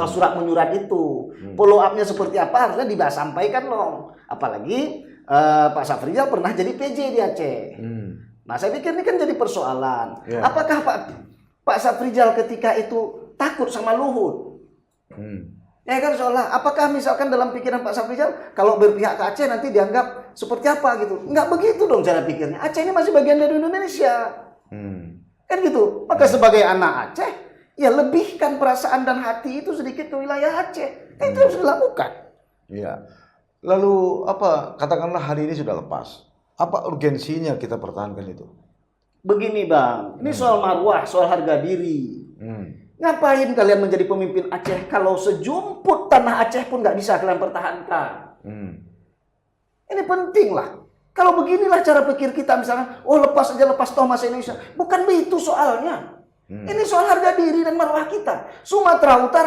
surat menyurat itu. Follow up-nya seperti apa harusnya disampaikan dong. Apalagi Pak Safrizal pernah jadi PJ di Aceh. Nah, saya pikir ini kan jadi persoalan. Apakah Pak Safrizal ketika itu takut sama Luhut? Ya kan seolah, apakah misalkan dalam pikiran Pak Safrizal kalau berpihak ke Aceh nanti dianggap seperti apa gitu? Enggak begitu dong cara pikirnya. Aceh ini masih bagian dari Indonesia. Kan gitu. Maka sebagai anak Aceh, ya lebihkan perasaan dan hati itu sedikit ke wilayah Aceh. Itu harus dilakukan. Iya. Lalu apa? Katakanlah hari ini sudah lepas. Apa urgensinya kita pertahankan itu? Begini Bang, ini soal marwah, soal harga diri. Ngapain kalian menjadi pemimpin Aceh kalau sejumput tanah Aceh pun nggak bisa kalian pertahankan? Ini penting lah. Kalau beginilah cara pikir kita misalnya, oh lepas aja lepas toh masa Indonesia. Bukan begitu soalnya. Ini soal harga diri dan marwah kita. Sumatera Utara